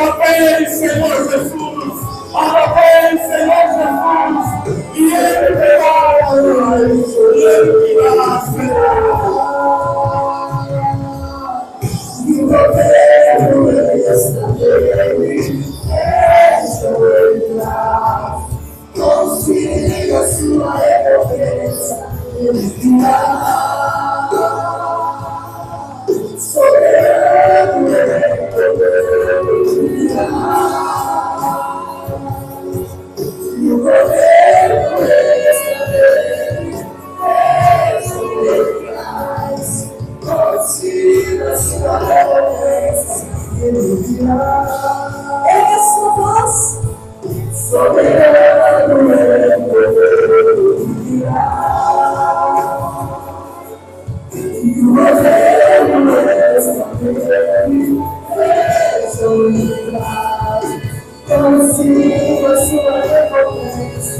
Parabéns, Senhor Jesus! Parabéns, Senhor Jesus! E Ele verá, e Ele virá, Senhor! E o governo está nele, Ele virá. Consiga sua recompensa, Ele virá. Soberano, Ele virá. E o governo está nele, Ele virá. Consiga sua recompensa, Ele virá. Essa voz soberano, Ele virá. E o governo está nele, Ele virá. Consiga sua recompensa,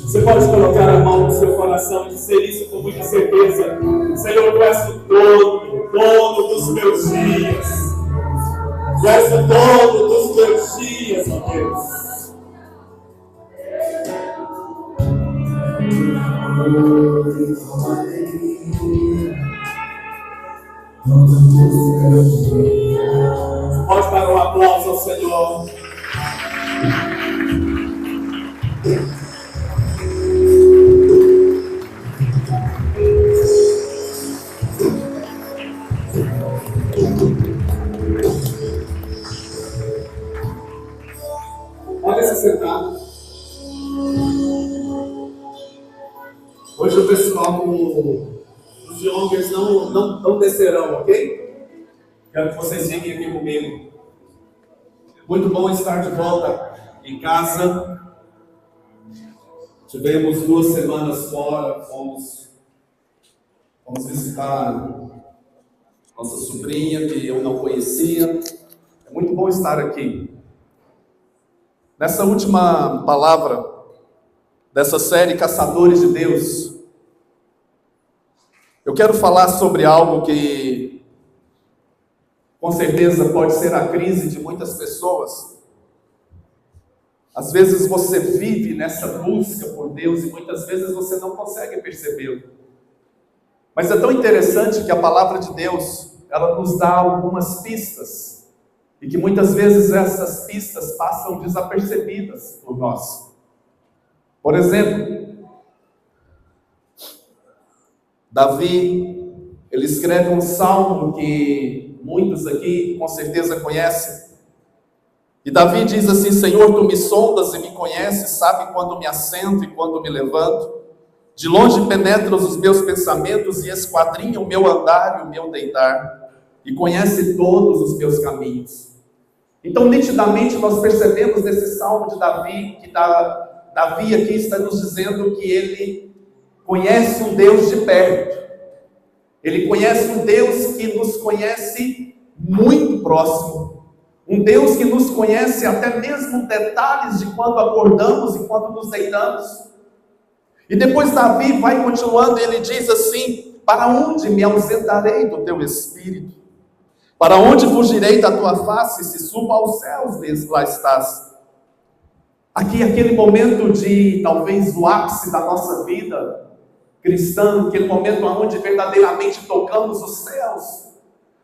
Você pode colocar a mão no seu coração e dizer isso com muita certeza. Senhor, tu és o dono dos meus dias. Tu és o dono dos meus dias, ó Deus. Pode dar um aplauso ao Senhor. Pode se sentar. Hoje o pessoal dos youngers não descerão, ok? Quero que vocês fiquem aqui comigo. Muito bom estar de volta em casa. Tivemos 2 semanas fora, fomos visitar nossa sobrinha que eu não conhecia. É muito bom estar aqui. Nessa última palavra dessa série Caçadores de Deus, eu quero falar sobre algo que com certeza pode ser a crise de muitas pessoas. Às vezes você vive nessa busca por Deus e muitas vezes você não consegue percebê-lo. Mas é tão interessante que a palavra de Deus, ela nos dá algumas pistas. E que muitas vezes essas pistas passam desapercebidas por nós. Por exemplo, Davi, ele escreve um salmo que muitos aqui com certeza conhecem. E Davi diz assim: Senhor, tu me sondas e me conheces, sabe quando me assento e quando me levanto. De longe penetras os meus pensamentos e esquadrinha o meu andar e o meu deitar. E conhece todos os meus caminhos. Então, nitidamente, nós percebemos nesse salmo de Davi, que Davi aqui está nos dizendo que ele conhece um Deus de perto. Ele conhece um Deus que nos conhece muito próximo. Um Deus que nos conhece até mesmo detalhes de quando acordamos e quando nos deitamos. E depois Davi vai continuando e ele diz assim: para onde me ausentarei do teu espírito? Para onde fugirei da tua face? Se subo aos céus, lá estás. Aqui, aquele momento de, talvez, o ápice da nossa vida cristã, aquele momento onde verdadeiramente tocamos os céus,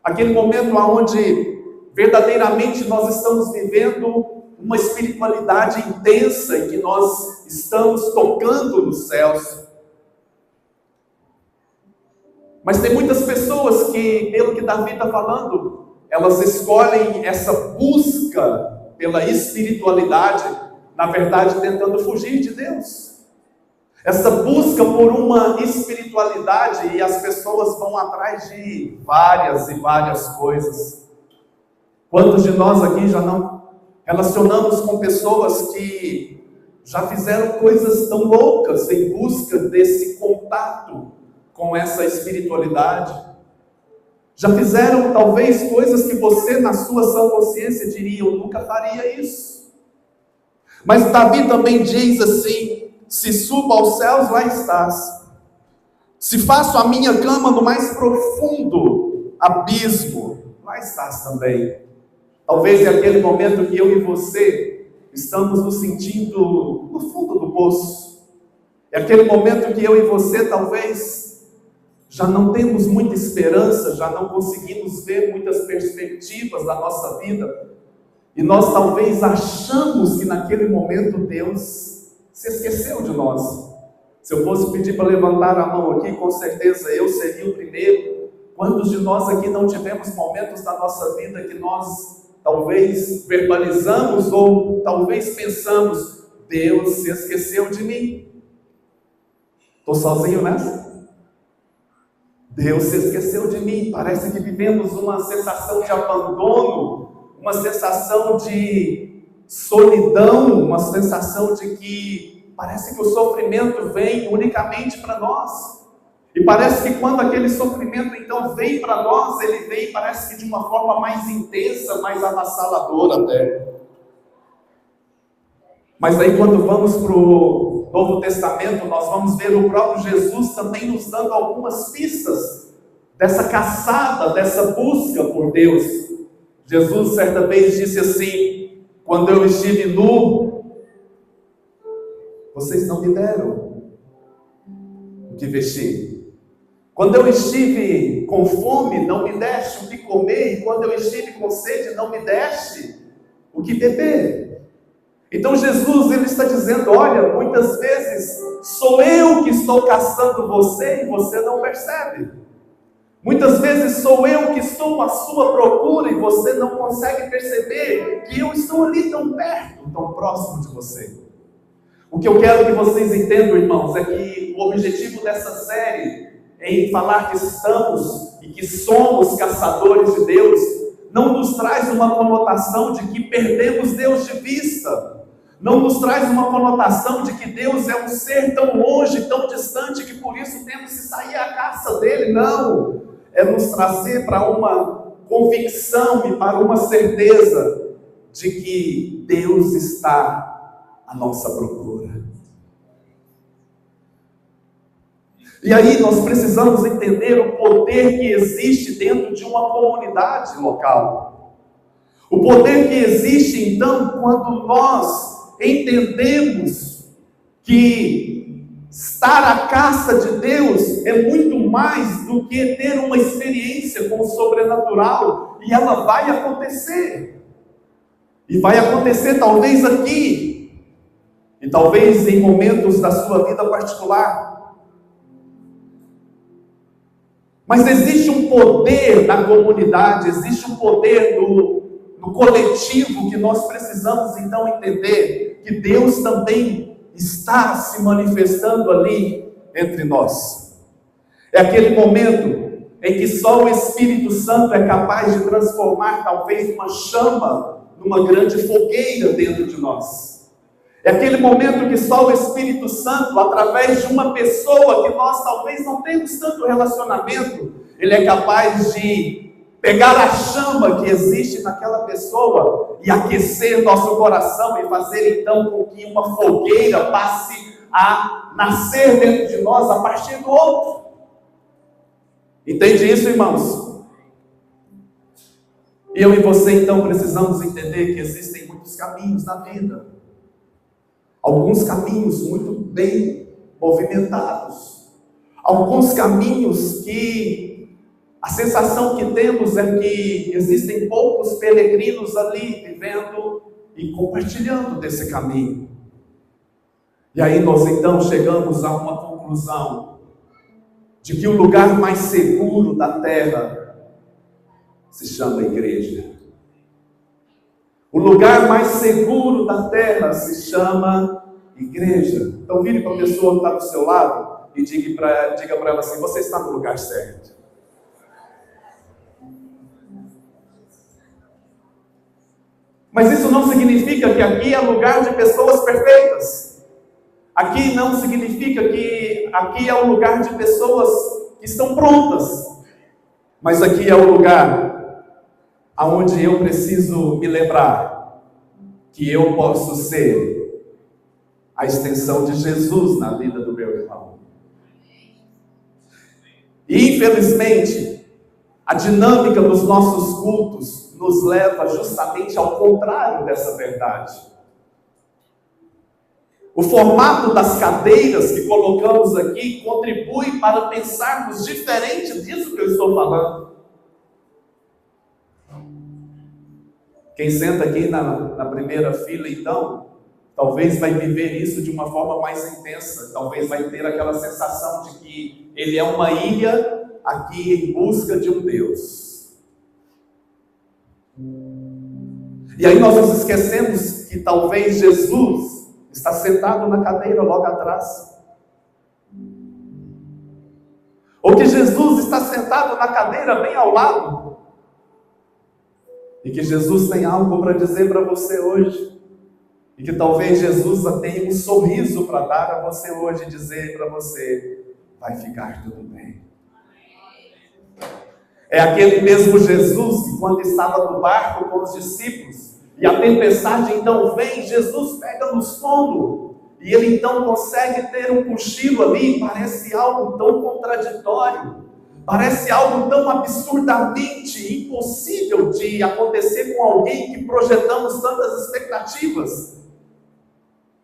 aquele momento onde verdadeiramente nós estamos vivendo uma espiritualidade intensa e que nós estamos tocando nos céus. Mas tem muitas pessoas que, pelo que Davi está falando, elas escolhem essa busca pela espiritualidade na verdade, tentando fugir de Deus. Essa busca por uma espiritualidade, e as pessoas vão atrás de várias e várias coisas. Quantos de nós aqui já não relacionamos com pessoas que já fizeram coisas tão loucas em busca desse contato com essa espiritualidade? Já fizeram talvez coisas que você, na sua sã consciência, diria: eu nunca faria isso. Mas Davi também diz assim: se subo aos céus, lá estás. Se faço a minha cama no mais profundo abismo, lá estás também. Talvez é aquele momento que eu e você estamos nos sentindo no fundo do poço. É aquele momento que eu e você talvez já não temos muita esperança, já não conseguimos ver muitas perspectivas da nossa vida. E nós talvez achamos que naquele momento Deus se esqueceu de nós. Se eu fosse pedir para levantar a mão aqui, com certeza eu seria o primeiro. Quantos de nós aqui não tivemos momentos da nossa vida que nós talvez verbalizamos ou talvez pensamos: Deus se esqueceu de mim? Estou sozinho nessa? Deus se esqueceu de mim. Parece que vivemos uma sensação de abandono, uma sensação de solidão, uma sensação de que parece que o sofrimento vem unicamente para nós. E parece que quando aquele sofrimento então vem para nós, ele vem, parece que de uma forma mais intensa, mais avassaladora até. Mas aí quando vamos para o Novo Testamento, nós vamos ver o próprio Jesus também nos dando algumas pistas dessa caçada, dessa busca por Deus. Jesus certa vez disse assim: quando eu estive nu, vocês não me deram o que vestir. Quando eu estive com fome, não me deste o que comer. E quando eu estive com sede, não me deste o que beber. Então Jesus, ele está dizendo: olha, muitas vezes sou eu que estou caçando você e você não percebe. Muitas vezes sou eu que estou à sua procura e você não consegue perceber que eu estou ali tão perto, tão próximo de você. O que eu quero que vocês entendam, irmãos, é que o objetivo dessa série em falar que estamos e que somos caçadores de Deus, não nos traz uma conotação de que perdemos Deus de vista, não nos traz uma conotação de que Deus é um ser tão longe, tão distante, que por isso temos que sair à caça dele. Não, é nos trazer para uma convicção e para uma certeza de que Deus está à nossa procura. E aí nós precisamos entender o poder que existe dentro de uma comunidade local. O poder que existe, então, quando nós entendemos que estar à caça de Deus é muito mais do que ter uma experiência com o sobrenatural, e ela vai acontecer. E vai acontecer talvez aqui, e talvez em momentos da sua vida particular. Mas existe um poder na comunidade, existe um poder no coletivo que nós precisamos então entender que Deus também está se manifestando ali entre nós. É aquele momento em que só o Espírito Santo é capaz de transformar talvez uma chama numa grande fogueira dentro de nós. É aquele momento que só o Espírito Santo, através de uma pessoa que nós talvez não temos tanto relacionamento, ele é capaz de pegar a chama que existe naquela pessoa e aquecer nosso coração e fazer então com que uma fogueira passe a nascer dentro de nós a partir do outro. Entende isso, irmãos? Eu e você então precisamos entender que existem muitos caminhos na vida. Alguns caminhos muito bem movimentados. Alguns caminhos que a sensação que temos é que existem poucos peregrinos ali vivendo e compartilhando desse caminho. E aí nós então chegamos a uma conclusão de que o lugar mais seguro da terra se chama igreja. O lugar mais seguro da terra se chama igreja. Então vire para a pessoa que está do seu lado e diga para ela assim: você está no lugar certo. Mas isso não significa que aqui é lugar de pessoas perfeitas. Aqui não significa que aqui é um lugar de pessoas que estão prontas. Mas aqui é o lugar aonde eu preciso me lembrar que eu posso ser a extensão de Jesus na vida do meu irmão. E infelizmente, a dinâmica dos nossos cultos nos leva justamente ao contrário dessa verdade. O formato das cadeiras que colocamos aqui contribui para pensarmos diferente disso que eu estou falando. Quem senta aqui na primeira fila, então, talvez vai viver isso de uma forma mais intensa. Talvez vai ter aquela sensação de que ele é uma ilha aqui em busca de um Deus. E aí nós nos esquecemos que talvez Jesus está sentado na cadeira logo atrás. Ou que Jesus está sentado na cadeira bem ao lado. E que Jesus tem algo para dizer para você hoje. E que talvez Jesus tenha um sorriso para dar a você hoje e dizer para você: vai ficar tudo bem. É aquele mesmo Jesus que quando estava no barco com os discípulos, e a tempestade então vem, Jesus pega no sono, e ele então consegue ter um cochilo ali. Parece algo tão contraditório, parece algo tão absurdamente impossível de acontecer com alguém que projetamos tantas expectativas.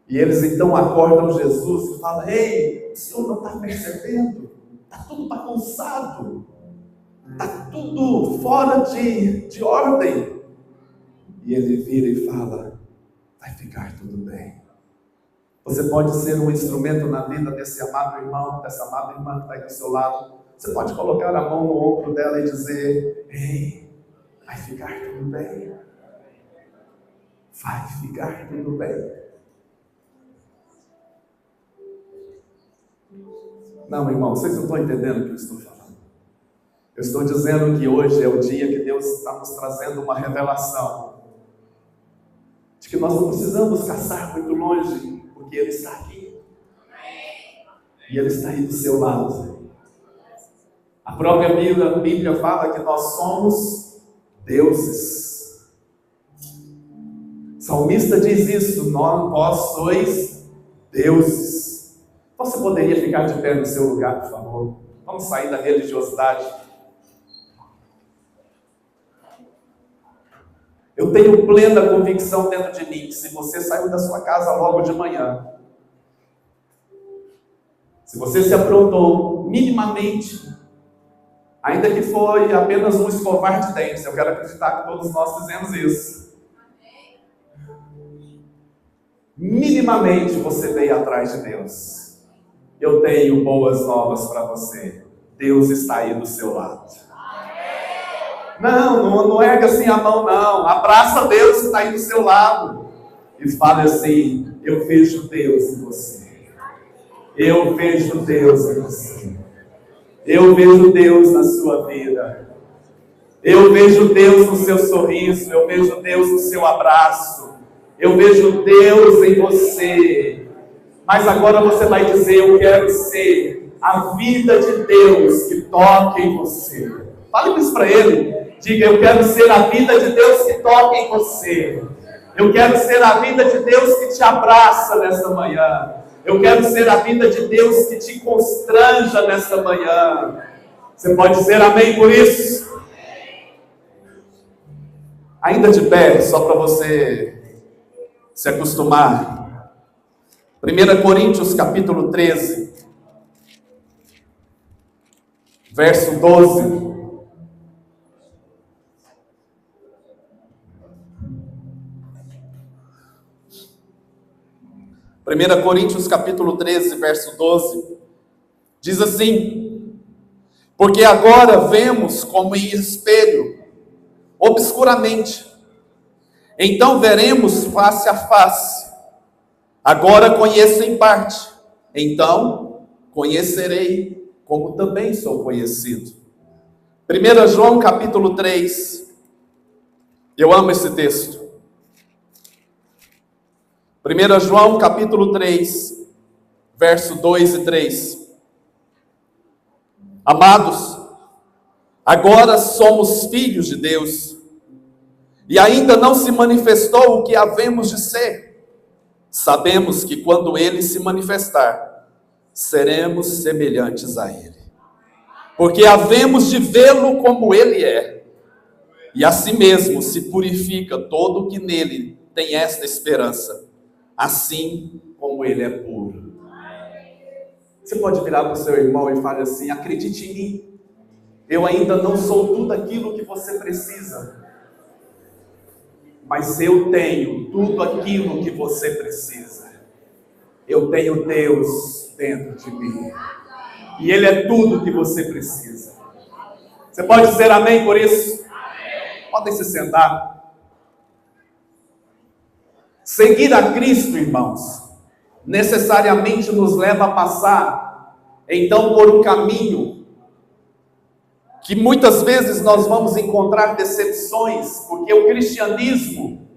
E eles então acordam Jesus e falam: ei, o senhor não está percebendo? Está tudo bagunçado, está tudo fora de ordem. E ele vira e fala: vai ficar tudo bem. Você pode ser um instrumento na vida desse amado irmão, dessa amada irmã que está aí do seu lado. Você pode colocar a mão no ombro dela e dizer: ei, vai ficar tudo bem. Vai ficar tudo bem. Não, irmão, vocês não estão entendendo o que eu estou falando. Eu estou dizendo que hoje é o dia que Deus está nos trazendo uma revelação de que nós não precisamos caçar muito longe, porque Ele está aqui. E Ele está aí do seu lado. A própria Bíblia fala que nós somos deuses. O salmista diz isso: vós sois deuses. Você poderia ficar de pé no seu lugar, por favor? Vamos sair da religiosidade. Eu tenho plena convicção dentro de mim que se você saiu da sua casa logo de manhã, se você se aprontou minimamente, ainda que foi apenas um escovar de dentes, eu quero acreditar que todos nós fizemos isso. Minimamente você veio atrás de Deus. Eu tenho boas novas para você. Deus está aí do seu lado. Não erga assim a mão, não. Abraça Deus que está aí do seu lado. E fale assim: eu vejo Deus em você. Eu vejo Deus em você. Eu vejo Deus na sua vida. Eu vejo Deus no seu sorriso. Eu vejo Deus no seu abraço. Eu vejo Deus em você. Mas agora você vai dizer: eu quero ser a vida de Deus que toque em você. Fale isso para Ele. Diga: eu quero ser a vida de Deus que toque em você. Eu quero ser a vida de Deus que te abraça nesta manhã. Eu quero ser a vida de Deus que te constranja nesta manhã. Você pode dizer amém por isso? Ainda de pé, só para você se acostumar. 1 Coríntios capítulo 13, verso 12. Primeira Coríntios capítulo 13, verso 12, diz assim: porque agora vemos como em espelho, obscuramente, Então veremos face a face. Agora conheço em parte. Então conhecerei como também sou conhecido. 1 João capítulo 3. Eu amo esse texto. 1 João capítulo 3, verso 2 e 3. Amados, agora somos filhos de Deus, e ainda não se manifestou o que havemos de ser. Sabemos que quando Ele se manifestar, seremos semelhantes a Ele, porque havemos de vê-lo como Ele é, e assim mesmo se purifica todo o que nele tem esta esperança, assim como Ele é puro. Você pode virar para o seu irmão e falar assim: acredite em mim, eu ainda não sou tudo aquilo que você precisa, mas eu tenho tudo aquilo que você precisa. Eu tenho Deus dentro de mim, e Ele é tudo que você precisa. Você pode dizer amém por isso? Podem se sentar. Seguir a Cristo, irmãos, necessariamente nos leva a passar, então, por um caminho que muitas vezes nós vamos encontrar decepções, porque o cristianismo,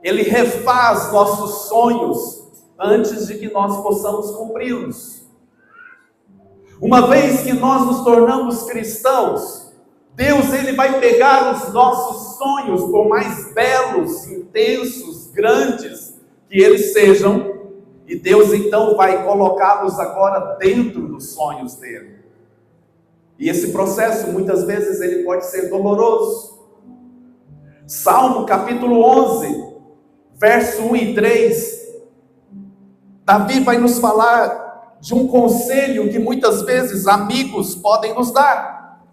ele refaz nossos sonhos antes de que nós possamos cumpri-los. Uma vez que nós nos tornamos cristãos, Deus, ele vai pegar os nossos sonhos, por mais belos, intensos, grandes que eles sejam, e Deus então vai colocá-los agora dentro dos sonhos dele. E esse processo, muitas vezes, ele pode ser doloroso. Salmo capítulo 11, verso 1 e 3, Davi vai nos falar de um conselho que muitas vezes amigos podem nos dar.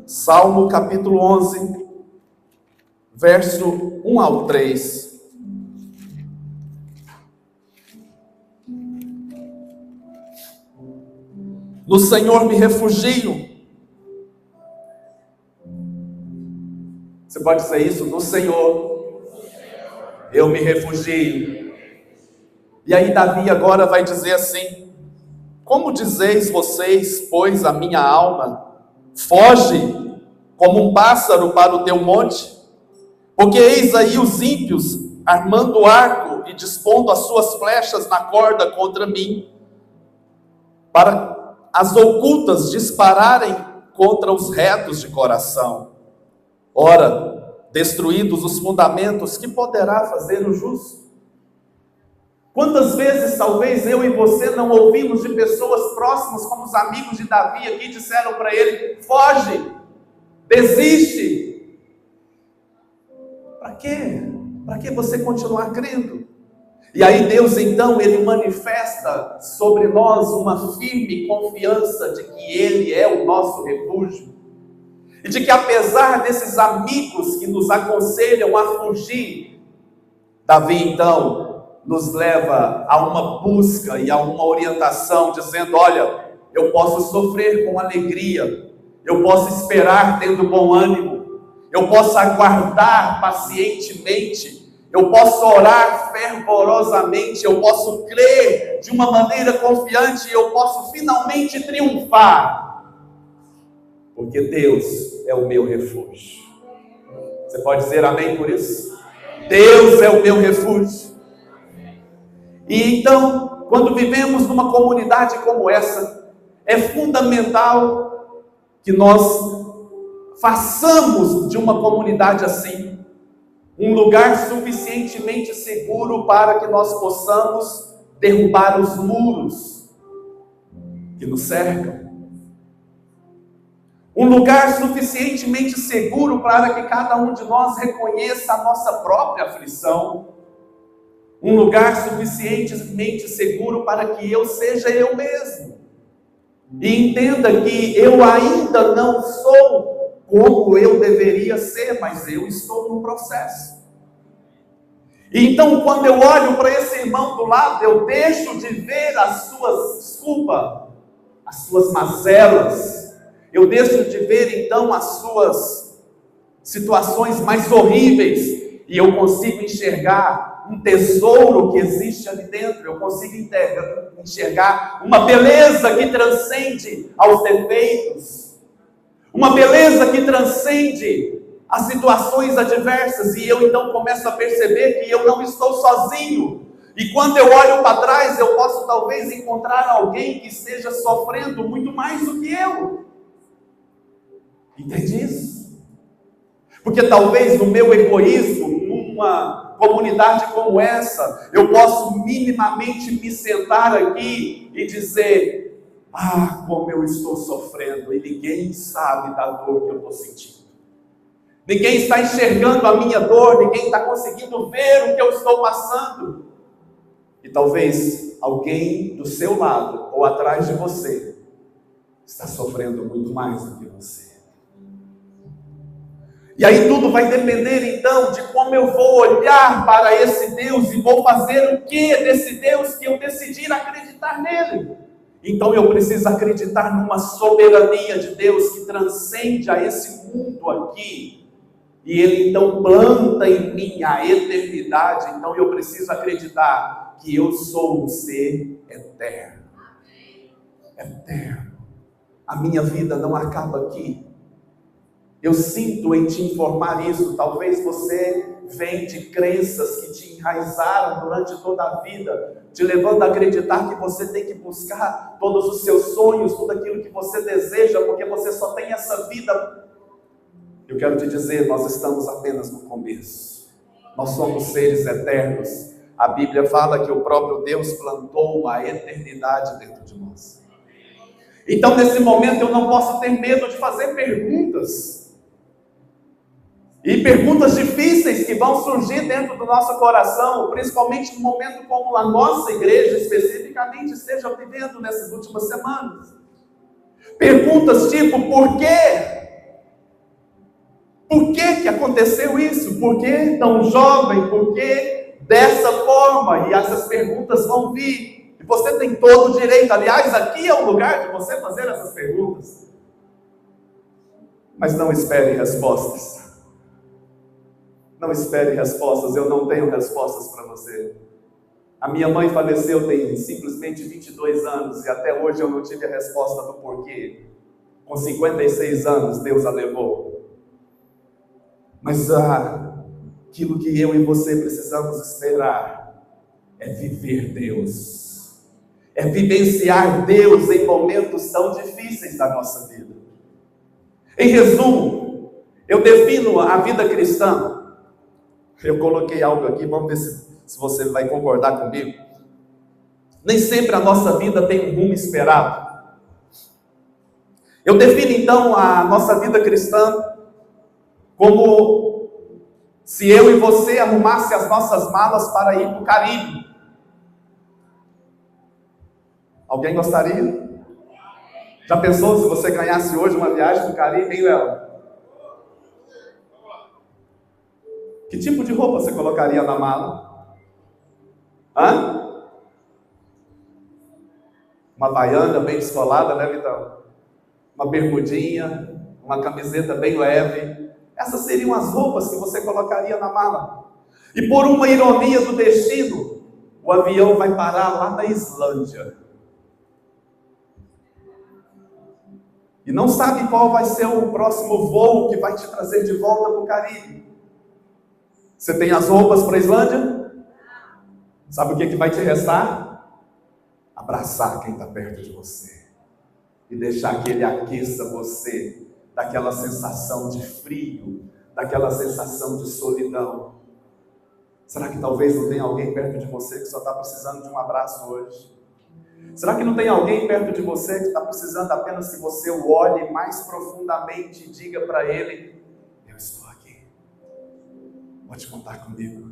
Salmo capítulo 11, verso 1 ao 3. No Senhor me refugio. Você pode dizer isso? No Senhor eu me refugio. E aí Davi agora vai dizer assim: como dizeis vocês, pois, a minha alma, foge como um pássaro para o teu monte? Porque eis aí os ímpios armando o arco e dispondo as suas flechas na corda contra mim, para as ocultas dispararem contra os retos de coração. Ora, destruídos os fundamentos, que poderá fazer o justo? Quantas vezes talvez eu e você não ouvimos de pessoas próximas, como os amigos de Davi aqui, disseram para ele: foge, desiste. Para quê? Para que você continuar crendo? E aí Deus então, ele manifesta sobre nós uma firme confiança de que Ele é o nosso refúgio, e de que apesar desses amigos que nos aconselham a fugir, Davi então nos leva a uma busca e a uma orientação, dizendo: olha, eu posso sofrer com alegria, eu posso esperar tendo bom ânimo, eu posso aguardar pacientemente, eu posso orar fervorosamente, eu posso crer de uma maneira confiante, eu posso finalmente triunfar, porque Deus é o meu refúgio. Você pode dizer amém por isso? Deus é o meu refúgio. E então, quando vivemos numa comunidade como essa, é fundamental que nós façamos de uma comunidade assim um lugar suficientemente seguro para que nós possamos derrubar os muros que nos cercam. Um lugar suficientemente seguro para que cada um de nós reconheça a nossa própria aflição. Um lugar suficientemente seguro para que eu seja eu mesmo. E entenda que eu ainda não sou como eu deveria ser, mas eu estou no processo. E então, quando eu olho para esse irmão do lado, eu deixo de ver as suas mazelas, eu deixo de ver então as suas situações mais horríveis, e eu consigo enxergar um tesouro que existe ali dentro, eu consigo enxergar uma beleza que transcende aos defeitos, uma beleza que transcende as situações adversas, e eu então começo a perceber que eu não estou sozinho, e quando eu olho para trás, eu posso talvez encontrar alguém que esteja sofrendo muito mais do que eu. Entende isso? Porque talvez no meu egoísmo, numa comunidade como essa, eu posso minimamente me sentar aqui e dizer: ah, como eu estou sofrendo, e ninguém sabe da dor que eu estou sentindo. Ninguém está enxergando a minha dor, ninguém está conseguindo ver o que eu estou passando. E talvez alguém do seu lado ou atrás de você está sofrendo muito mais do que você. E aí tudo vai depender então de como eu vou olhar para esse Deus e vou fazer o que desse Deus que eu decidir acreditar nele. Então eu preciso acreditar numa soberania de Deus que transcende a esse mundo aqui. E Ele então planta em mim a eternidade. Então eu preciso acreditar que eu sou um ser eterno. Eterno. A minha vida não acaba aqui. Eu sinto em te informar isso. Talvez você venha de crenças que te enraizaram durante toda a vida, te levando a acreditar que você tem que buscar todos os seus sonhos, tudo aquilo que você deseja, porque você só tem essa vida. Eu quero te dizer, nós estamos apenas no começo. Nós somos seres eternos. A Bíblia fala que o próprio Deus plantou a eternidade dentro de nós. Então, nesse momento, eu não posso ter medo de fazer perguntas. E perguntas difíceis que vão surgir dentro do nosso coração, principalmente no momento como a nossa igreja especificamente esteja vivendo nessas últimas semanas. Perguntas tipo, por quê? Por que aconteceu isso? Por que tão jovem? Por que dessa forma? E essas perguntas vão vir. E você tem todo o direito. Aliás, aqui é o lugar de você fazer essas perguntas. Mas não espere respostas. Não espere respostas. Eu não tenho respostas para você. A minha mãe faleceu tem simplesmente 22 anos. E até hoje eu não tive a resposta do porquê. Com 56 anos, Deus a levou. Mas aquilo que eu e você precisamos esperar é viver Deus, é vivenciar Deus em momentos tão difíceis da nossa vida. Em resumo, eu defino a vida cristã. Eu coloquei algo aqui, vamos ver se você vai concordar comigo. Nem sempre a nossa vida tem um rumo esperado. Eu defino então a nossa vida cristã como se eu e você arrumasse as nossas malas para ir para o Caribe. Alguém gostaria? Já pensou se você ganhasse hoje uma viagem para o Caribe, hein, Léo? Que tipo de roupa você colocaria na mala? Uma baiana bem descolada, né, Vitão? Uma bermudinha, uma camiseta bem leve. Essas seriam as roupas que você colocaria na mala. E por uma ironia do destino, o avião vai parar lá na Islândia. E não sabe qual vai ser o próximo voo que vai te trazer de volta para o Caribe. Você tem as roupas para a Islândia? Sabe o que vai te restar? Abraçar quem está perto de você. E deixar que ele aqueça você daquela sensação de frio, daquela sensação de solidão. Será que talvez não tenha alguém perto de você que só está precisando de um abraço hoje? Será que não tem alguém perto de você que está precisando apenas que você o olhe mais profundamente e diga para ele: eu estou aqui, pode contar comigo?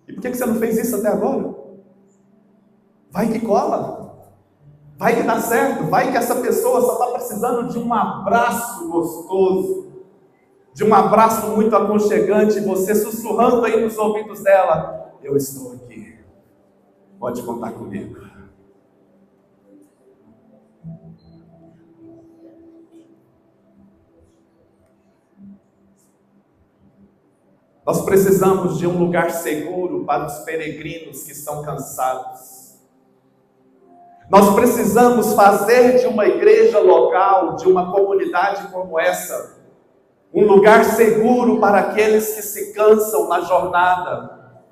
E por que você não fez isso até agora? Vai que cola. Vai que dá certo, vai que essa pessoa só está precisando de um abraço gostoso, de um abraço muito aconchegante, você sussurrando aí nos ouvidos dela: eu estou aqui, pode contar comigo. Nós precisamos de um lugar seguro para os peregrinos que estão cansados. Nós precisamos fazer de uma igreja local, de uma comunidade como essa, um lugar seguro para aqueles que se cansam na jornada,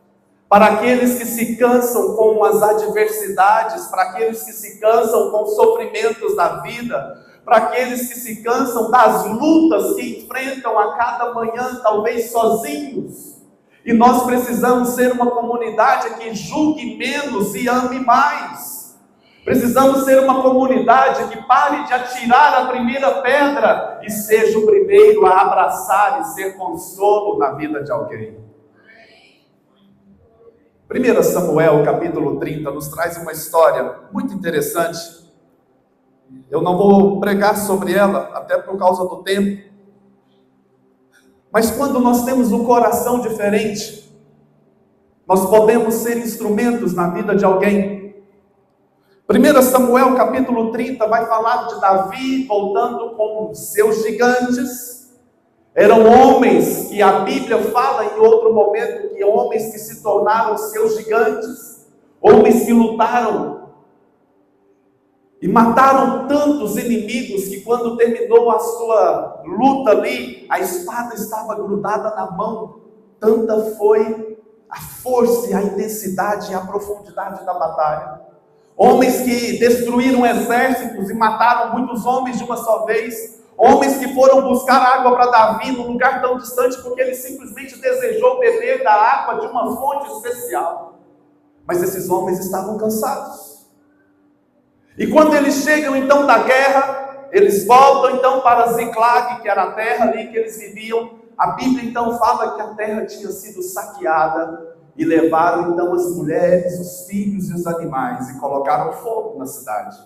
para aqueles que se cansam com as adversidades, para aqueles que se cansam com os sofrimentos da vida, para aqueles que se cansam das lutas que enfrentam a cada manhã, talvez sozinhos. E nós precisamos ser uma comunidade que julgue menos e ame mais. Precisamos ser uma comunidade que pare de atirar a primeira pedra e seja o primeiro a abraçar e ser consolo na vida de alguém. 1 Samuel, capítulo 30, nos traz uma história muito interessante. Eu não vou pregar sobre ela, até por causa do tempo. Mas quando nós temos um coração diferente, nós podemos ser instrumentos na vida de alguém. 1 Samuel, capítulo 30, vai falar de Davi voltando com seus gigantes. Eram homens que a Bíblia fala em outro momento, que homens que se tornaram seus gigantes, homens que lutaram e mataram tantos inimigos que quando terminou a sua luta ali, a espada estava grudada na mão. Tanta foi a força e a intensidade e a profundidade da batalha. Homens que destruíram exércitos e mataram muitos homens de uma só vez. Homens que foram buscar água para Davi num lugar tão distante porque ele simplesmente desejou beber da água de uma fonte especial. Mas esses homens estavam cansados. E quando eles chegam então da guerra, eles voltam então para Ziclag, que era a terra ali que eles viviam. A Bíblia então fala que a terra tinha sido saqueada e levaram então as mulheres, os filhos e os animais e colocaram fogo na cidade.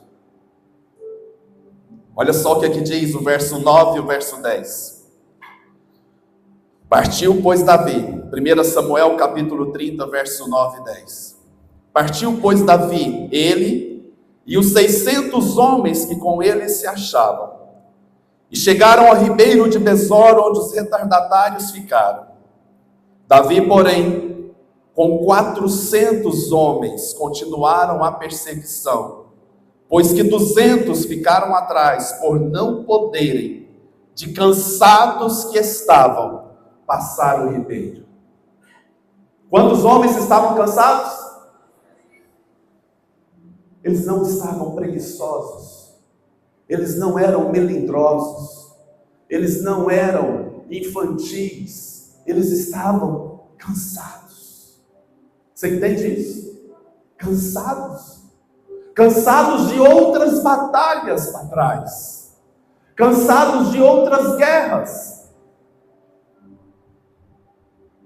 Olha só o que aqui diz o verso 9 e o verso 10. Partiu, pois, Davi, 1 Samuel capítulo 30, verso 9 e 10. Partiu, pois, Davi, ele e os 600 homens que com ele se achavam, e chegaram ao ribeiro de Besor, onde os retardatários ficaram. Davi, porém, com 400 homens, continuaram a perseguição, pois que 200 ficaram atrás, por não poderem, de cansados que estavam, passar o ribeiro. Quantos homens estavam cansados? Eles não estavam preguiçosos, eles não eram melindrosos, eles não eram infantis, eles estavam cansados. Você entende isso? Cansados. Cansados de outras batalhas para trás, cansados de outras guerras.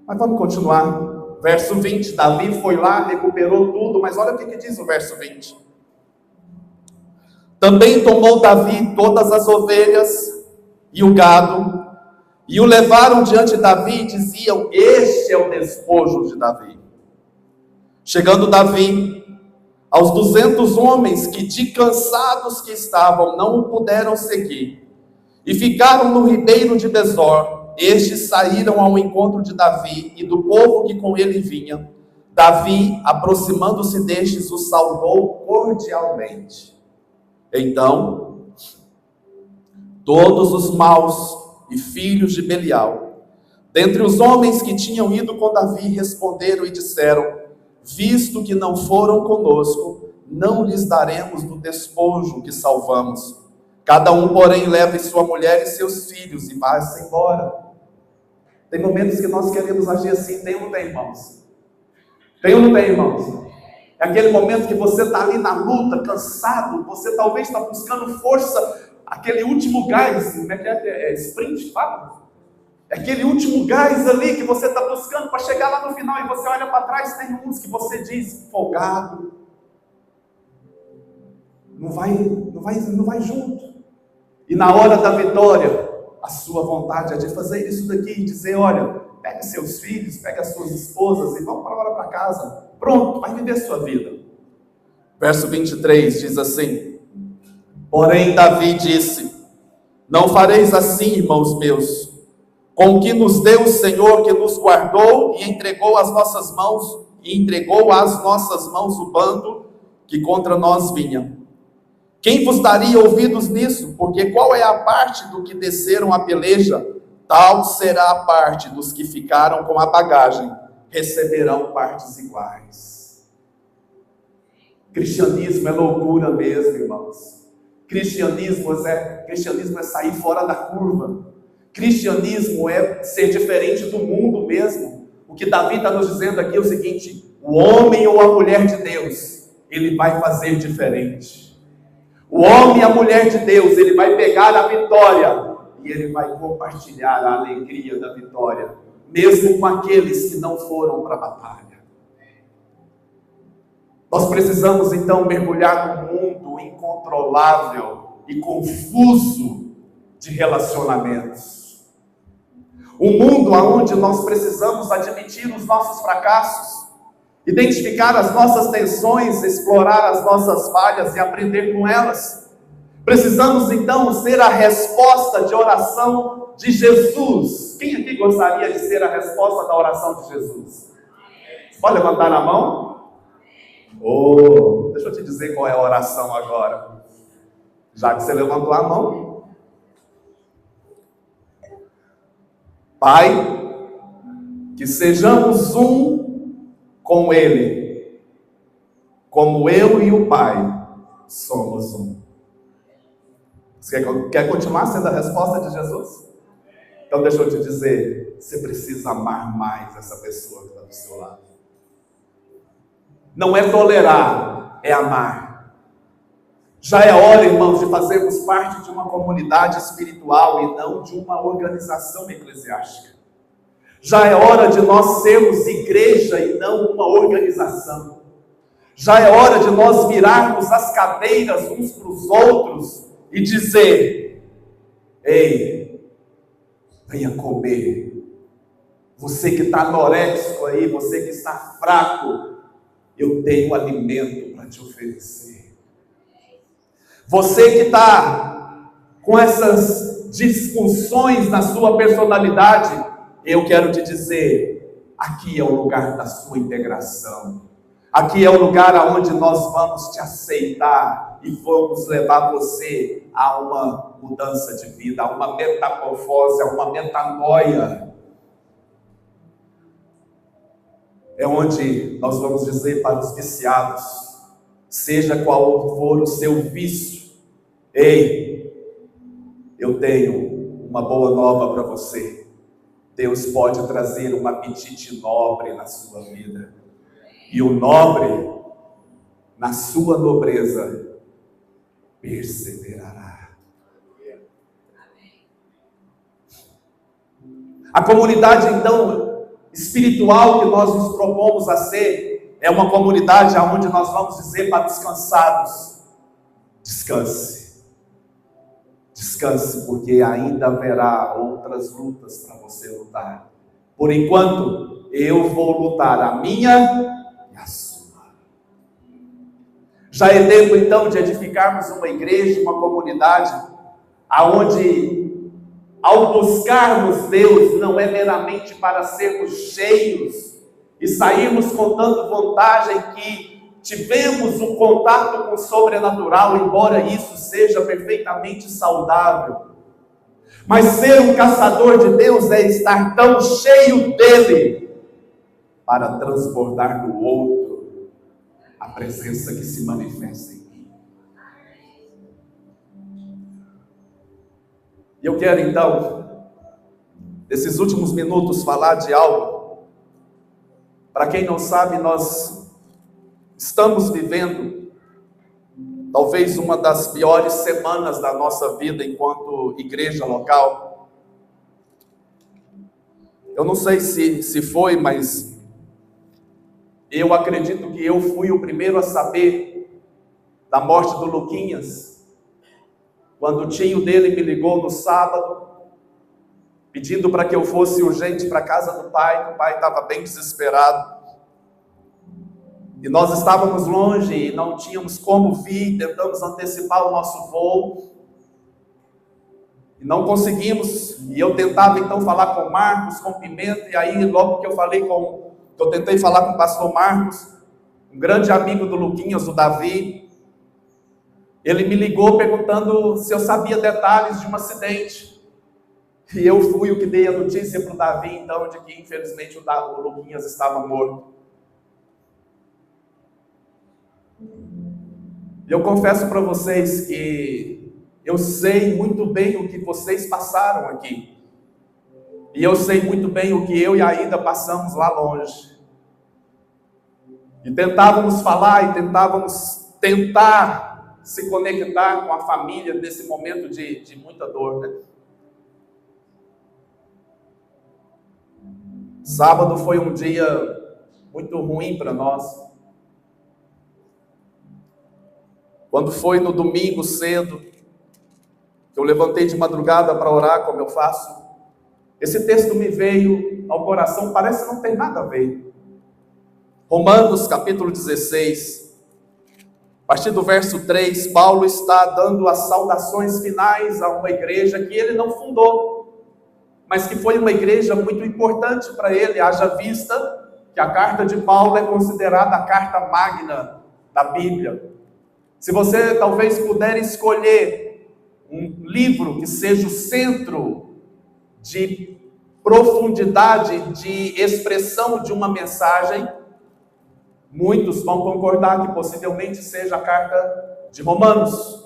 Mas vamos continuar. Verso 20, Davi foi lá, recuperou tudo, mas olha o que diz o verso 20. Também tomou Davi todas as ovelhas e o gado, e o levaram diante de Davi e diziam: este é o despojo de Davi. Chegando Davi aos 200 homens que de cansados que estavam não o puderam seguir, e ficaram no ribeiro de Besor, estes saíram ao encontro de Davi e do povo que com ele vinha. Davi, aproximando-se destes, o saudou cordialmente. Então, todos os maus e filhos de Belial, dentre os homens que tinham ido com Davi, responderam e disseram: visto que não foram conosco, não lhes daremos do despojo que salvamos. Cada um, porém, leve sua mulher e seus filhos e vá-se embora. Tem momentos que nós queremos agir assim, tem ou não tem, irmãos? Tem ou não tem, irmãos? É aquele momento que você está ali na luta, cansado, você talvez está buscando força, aquele último gás, como é que é? É sprint, fala? É aquele último gás ali que você está buscando para chegar lá no final e você olha para trás, tem uns que você diz, folgado, não vai junto. E na hora da vitória, a sua vontade é de fazer isso daqui e dizer: olha, pega seus filhos, pega as suas esposas e vamos para casa. Pronto, vai viver a sua vida. Verso 23 diz assim: porém Davi disse: não fareis assim, irmãos meus, com o que nos deu o Senhor, que nos guardou e entregou às nossas mãos o bando que contra nós vinha. Quem vos daria ouvidos nisso? Porque qual é a parte do que desceram a peleja? Tal será a parte dos que ficaram com a bagagem, receberão partes iguais. Cristianismo é loucura mesmo, irmãos. Cristianismo é sair fora da curva. Cristianismo é ser diferente do mundo mesmo. O que Davi está nos dizendo aqui é o seguinte: o homem ou a mulher de Deus, ele vai fazer diferente. O homem e a mulher de Deus, ele vai pegar a vitória e ele vai compartilhar a alegria da vitória, mesmo com aqueles que não foram para a batalha. Nós precisamos então mergulhar no mundo incontrolável e confuso de relacionamentos. Um mundo onde nós precisamos admitir os nossos fracassos, identificar as nossas tensões, explorar as nossas falhas e aprender com elas. Precisamos então ser a resposta de oração de Jesus. Quem aqui gostaria de ser a resposta da oração de Jesus? Você pode levantar a mão? Deixa eu te dizer qual é a oração agora. Já que você levantou a mão. Pai, que sejamos um com Ele, como eu e o Pai somos um. Você quer continuar sendo a resposta de Jesus? Então deixa eu te dizer, você precisa amar mais essa pessoa que está do seu lado. Não é tolerar, é amar. Já é hora, irmãos, de fazermos parte de uma comunidade espiritual e não de uma organização eclesiástica. Já é hora de nós sermos igreja e não uma organização. Já é hora de nós virarmos as cadeiras uns para os outros e dizer: ei, venha comer. Você que está anoréxico aí, você que está fraco, eu tenho alimento para te oferecer. Você que está com essas disfunções na sua personalidade, eu quero te dizer, aqui é o lugar da sua integração. Aqui é o lugar onde nós vamos te aceitar e vamos levar você a uma mudança de vida, a uma metamorfose, a uma metanoia. É onde nós vamos dizer para os viciados, seja qual for o seu vício: ei, eu tenho uma boa nova para você. Deus pode trazer um apetite nobre na sua vida. E o nobre, na sua nobreza, perseverará. A comunidade, então, espiritual que nós nos propomos a ser, é uma comunidade onde nós vamos dizer para descansados: descanse. Descanse, porque ainda haverá outras lutas para você lutar. Por enquanto, eu vou lutar a minha e a sua. Já é tempo então de edificarmos uma igreja, uma comunidade, aonde, ao buscarmos Deus, não é meramente para sermos cheios e sairmos contando vantagem que tivemos um contato com o sobrenatural, embora isso seja perfeitamente saudável. Mas ser um caçador de Deus é estar tão cheio dele para transbordar no outro a presença que se manifesta em mim. E eu quero então, nesses últimos minutos, falar de algo. Para quem não sabe, nós estamos vivendo talvez uma das piores semanas da nossa vida enquanto igreja local. Eu não sei se foi, mas eu acredito que eu fui o primeiro a saber da morte do Luquinhas, quando o tio dele me ligou no sábado, pedindo para que eu fosse urgente para a casa do pai, que o pai estava bem desesperado. E nós estávamos longe e não tínhamos como vir, tentamos antecipar o nosso voo. e não conseguimos, e eu tentava então falar com Marcos, com Pimenta, e aí logo que eu tentei falar com o pastor Marcos, um grande amigo do Luquinhas, o Davi, ele me ligou perguntando se eu sabia detalhes de um acidente. E eu fui o que dei a notícia para o Davi, então, de que infelizmente o Luquinhas estava morto. E eu confesso para vocês que eu sei muito bem o que vocês passaram aqui. E eu sei muito bem o que eu e a Aida passamos lá longe. E tentávamos falar e tentávamos tentar se conectar com a família nesse momento de muita dor, né? Sábado foi um dia muito ruim para nós. Quando foi no domingo cedo, eu levantei de madrugada para orar, como eu faço, esse texto me veio ao coração, parece não ter nada a ver. Romanos capítulo 16, a partir do verso 3, Paulo está dando as saudações finais a uma igreja que ele não fundou, mas que foi uma igreja muito importante para ele, haja vista que a carta de Paulo é considerada a carta magna da Bíblia. Se você talvez puder escolher um livro que seja o centro de profundidade, de expressão de uma mensagem, muitos vão concordar que possivelmente seja a carta de Romanos.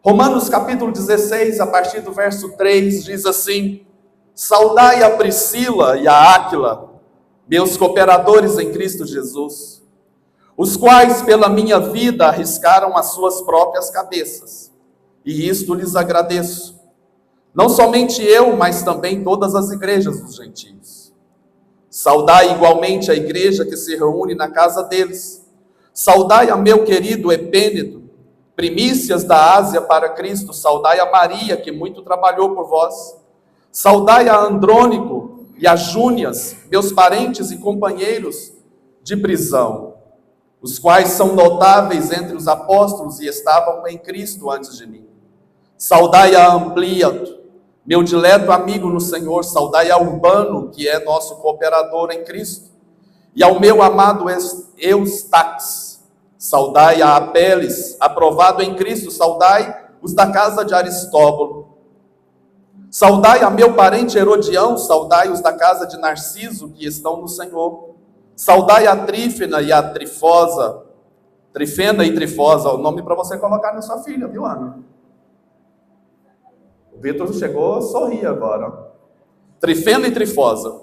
Romanos capítulo 16, a partir do verso 3, diz assim: saudai a Priscila e a Áquila, meus cooperadores em Cristo Jesus, os quais pela minha vida arriscaram as suas próprias cabeças, e isto lhes agradeço. Não somente eu, mas também todas as igrejas dos gentios. Saudai igualmente a igreja que se reúne na casa deles. Saudai a meu querido Epêneto, primícias da Ásia para Cristo. Saudai a Maria, que muito trabalhou por vós. Saudai a Andrônico e a Júnias, meus parentes e companheiros de prisão, os quais são notáveis entre os apóstolos e estavam em Cristo antes de mim. Saudai a Ampliato, meu dileto amigo no Senhor. Saudai a Urbano, que é nosso cooperador em Cristo, e ao meu amado Eustaques. Saudai a Apeles, aprovado em Cristo. Saudai os da casa de Aristóbulo. Saudai a meu parente Herodião. Saudai os da casa de Narciso, que estão no Senhor. Saudai a Trífena e a Trifosa. Trifena e Trifosa, o nome para você colocar na sua filha, viu, Ana? O Vitor chegou, sorri agora. Trifena e Trifosa,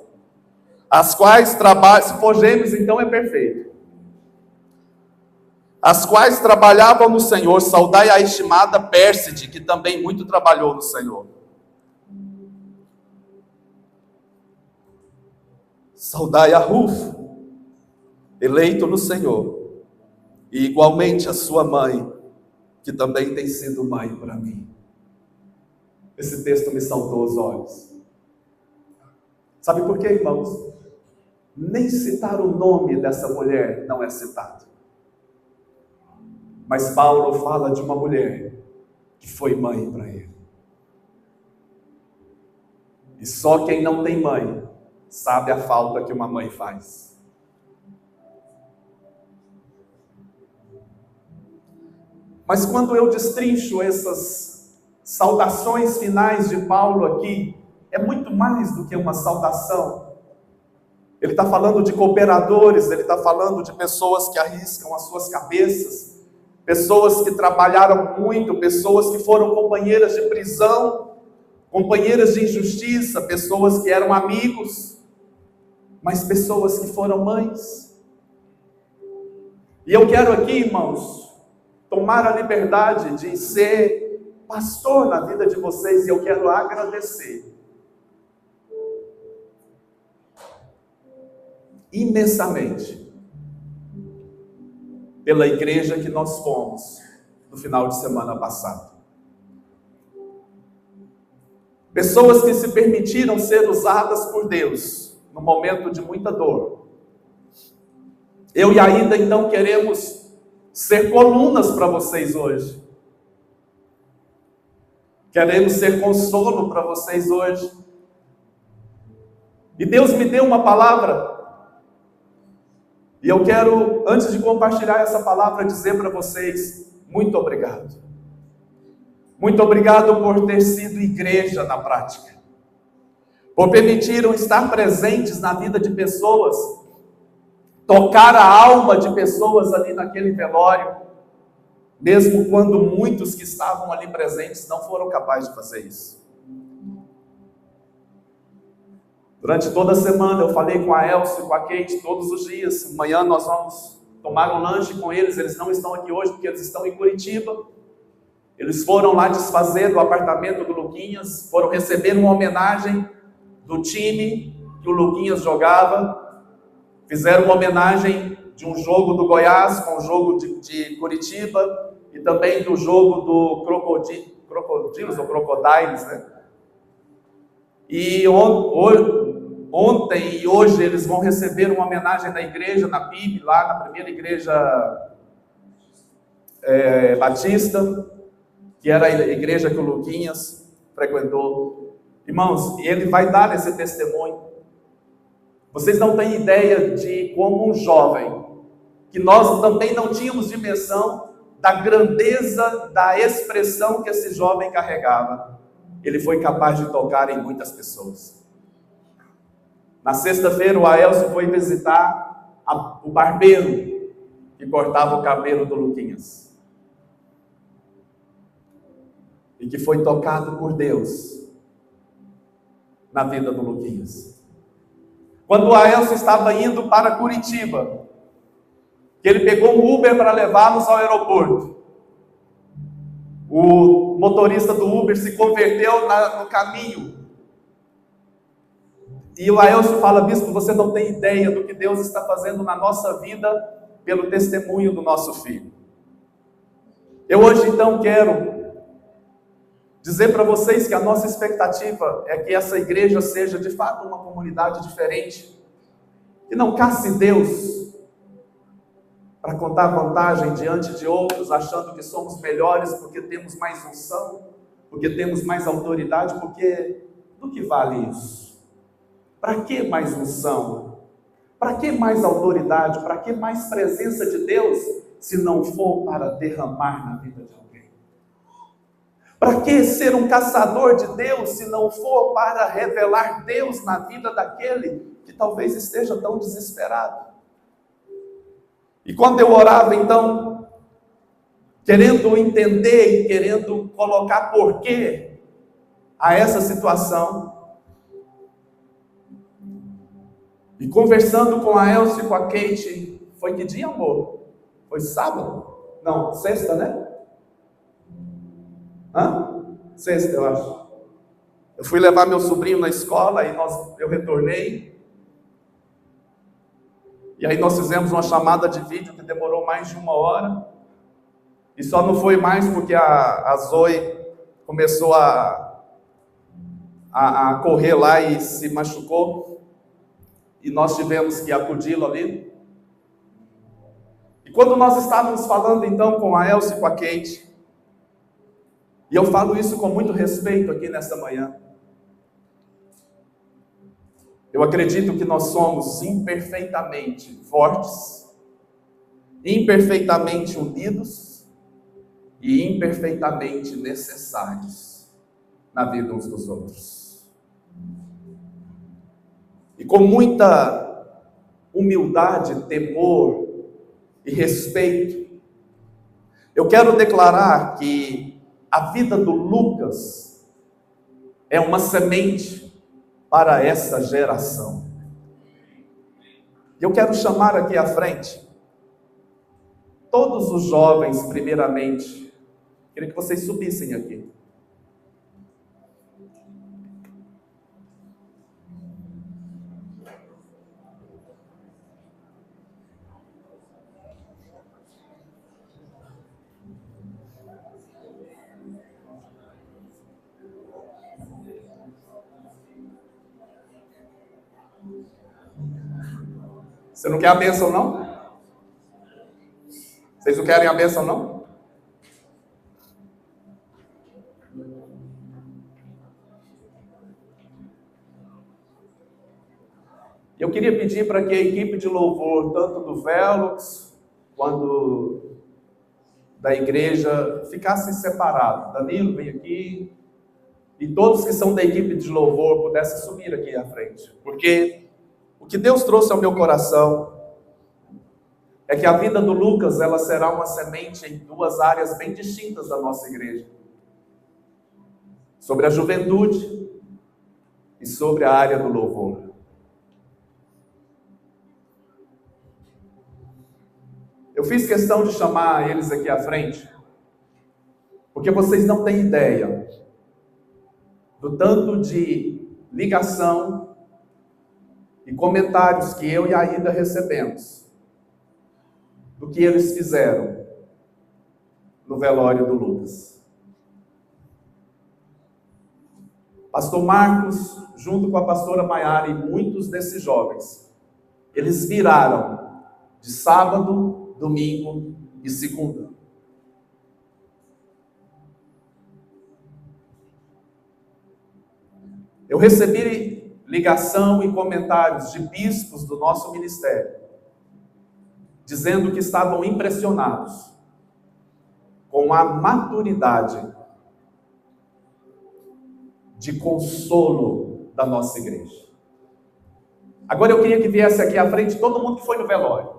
as quais trabalham, se for gêmeos, então é perfeito. As quais trabalhavam no Senhor. Saudai a estimada Pérside, que também muito trabalhou no Senhor. Saudai a Rufo, eleito no Senhor, e igualmente a sua mãe, que também tem sido mãe para mim. Esse texto me saltou aos olhos. Sabe por quê, irmãos? Nem citar o nome dessa mulher não é citado. Mas Paulo fala de uma mulher que foi mãe para ele. E só quem não tem mãe sabe a falta que uma mãe faz. Mas quando eu destrincho essas saudações finais de Paulo aqui, é muito mais do que uma saudação. Ele está falando de cooperadores, ele está falando de pessoas que arriscam as suas cabeças, pessoas que trabalharam muito, pessoas que foram companheiras de prisão, companheiras de injustiça, pessoas que eram amigos, mas pessoas que foram mães. E eu quero aqui, irmãos, tomar a liberdade de ser pastor na vida de vocês, e eu quero agradecer imensamente pela igreja que nós fomos no final de semana passado. Pessoas que se permitiram ser usadas por Deus no momento de muita dor. Eu e a Aida, então, queremos ser colunas para vocês hoje. Queremos ser consolo para vocês hoje. E Deus me deu uma palavra. E eu quero, antes de compartilhar essa palavra, dizer para vocês, muito obrigado. Muito obrigado por ter sido igreja na prática. Por permitiram estar presentes na vida de pessoas, tocar a alma de pessoas ali naquele velório, mesmo quando muitos que estavam ali presentes não foram capazes de fazer isso. Durante toda a semana eu falei com a Elsa e com a Kate todos os dias. Amanhã nós vamos tomar um lanche com eles. Eles não estão aqui hoje porque eles estão em Curitiba. Eles foram lá desfazer do apartamento do Luquinhas, foram receber uma homenagem do time que o Luquinhas jogava. Fizeram uma homenagem de um jogo do Goiás com o jogo de Curitiba e também do jogo do Crocodilos ou Crocodiles, né? E ontem e hoje eles vão receber uma homenagem da igreja, na PIB, lá na primeira igreja batista, que era a igreja que o Luquinhas frequentou. Irmãos, ele vai dar esse testemunho. Vocês não têm ideia de como um jovem, que nós também não tínhamos dimensão da grandeza da expressão que esse jovem carregava, ele foi capaz de tocar em muitas pessoas. Na sexta-feira, o Aelcio foi visitar o barbeiro que cortava o cabelo do Luquinhas. E que foi tocado por Deus na vida do Luquinhas. Quando o Aelcio estava indo para Curitiba, que ele pegou um Uber para levá-los ao aeroporto, o motorista do Uber se converteu no caminho. E o Aelcio fala: bispo, você não tem ideia do que Deus está fazendo na nossa vida pelo testemunho do nosso filho. Eu hoje então quero dizer para vocês que a nossa expectativa é que essa igreja seja de fato uma comunidade diferente, que não casse Deus para contar vantagem diante de outros, achando que somos melhores porque temos mais unção, porque temos mais autoridade, porque do que vale isso? Para que mais unção? Para que mais autoridade? Para que mais presença de Deus, se não for para derramar na vida de alguém? Para que ser um caçador de Deus, se não for para revelar Deus na vida daquele que talvez esteja tão desesperado? E quando eu orava, então, querendo entender e querendo colocar porquê a essa situação, e conversando com a Elsa e com a Kate, foi que dia, amor? Foi sábado? Não, sexta, né? Sexta, eu acho. Eu fui levar meu sobrinho na escola e eu retornei. E aí nós fizemos uma chamada de vídeo que demorou mais de 1 hora. E só não foi mais porque a Zoe começou a correr lá e se machucou. E nós tivemos que acudi-lo ali. E quando nós estávamos falando então com a Elsa e com a Kate, e eu falo isso com muito respeito aqui nesta manhã, eu acredito que nós somos imperfeitamente fortes, imperfeitamente unidos e imperfeitamente necessários na vida uns dos outros. E com muita humildade, temor e respeito, eu quero declarar que a vida do Lucas é uma semente para essa geração. Eu quero chamar aqui à frente todos os jovens, primeiramente. Queria que vocês subissem aqui. Você não quer a bênção, não? Vocês não querem a bênção, não? Eu queria pedir para que a equipe de louvor, tanto do Velox quanto da igreja, ficassem separados. Danilo, vem aqui. E todos que são da equipe de louvor pudessem subir aqui à frente. Porque o que Deus trouxe ao meu coração é que a vida do Lucas, ela será uma semente em duas áreas bem distintas da nossa igreja. Sobre a juventude e sobre a área do louvor. Eu fiz questão de chamar eles aqui à frente, porque vocês não têm ideia do tanto de ligação e comentários que eu e a Aida recebemos, do que eles fizeram no velório do Lucas. Pastor Marcos, junto com a pastora Maiara e muitos desses jovens, eles viraram de sábado, domingo e segunda. Eu recebi ligação e comentários de bispos do nosso ministério, dizendo que estavam impressionados com a maturidade de consolo da nossa igreja. Agora eu queria que viesse aqui à frente todo mundo que foi no velório.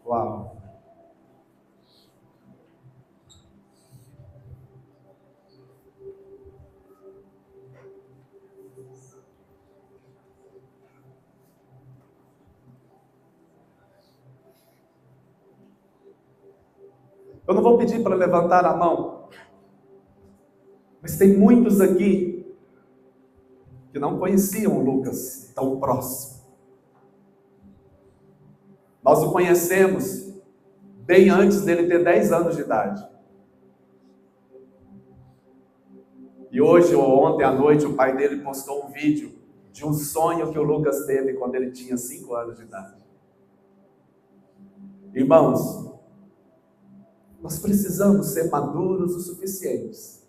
Uau! Eu não vou pedir para levantar a mão, mas tem muitos aqui que não conheciam o Lucas tão próximo. Nós o conhecemos bem antes dele ter 10 anos de idade. E hoje ou ontem à noite o pai dele postou um vídeo de um sonho que o Lucas teve quando ele tinha 5 anos de idade. Irmãos, nós precisamos ser maduros o suficientes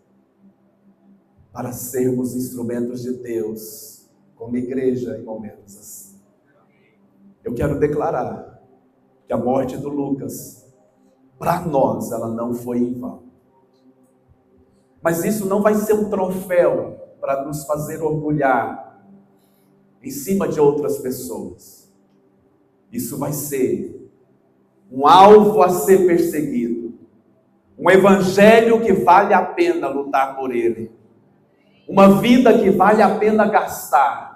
para sermos instrumentos de Deus como igreja em momentos assim. Eu quero declarar que a morte do Lucas, para nós, ela não foi em vão. Mas isso não vai ser um troféu para nos fazer orgulhar em cima de outras pessoas. Isso vai ser um alvo a ser perseguido. Um evangelho que vale a pena lutar por ele. Uma vida que vale a pena gastar.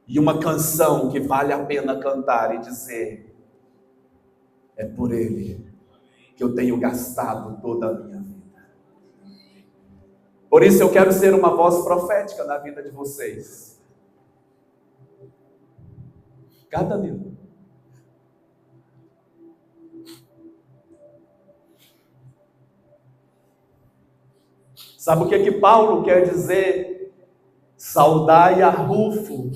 E uma canção que vale a pena cantar e dizer: é por ele que eu tenho gastado toda a minha vida. Por isso eu quero ser uma voz profética na vida de vocês. Cada dia. Sabe o que Paulo quer dizer? Saudai a Rufo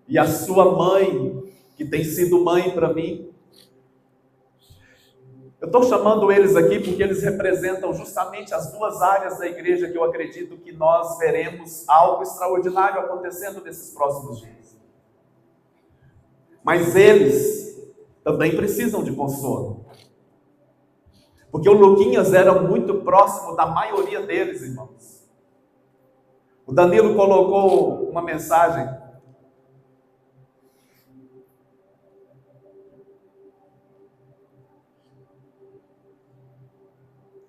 e a sua mãe, que tem sido mãe para mim. Eu estou chamando eles aqui porque eles representam justamente as duas áreas da igreja que eu acredito que nós veremos algo extraordinário acontecendo nesses próximos dias. Mas eles também precisam de consolo. Porque o Luquinhas era muito próximo da maioria deles, irmãos. O Danilo colocou uma mensagem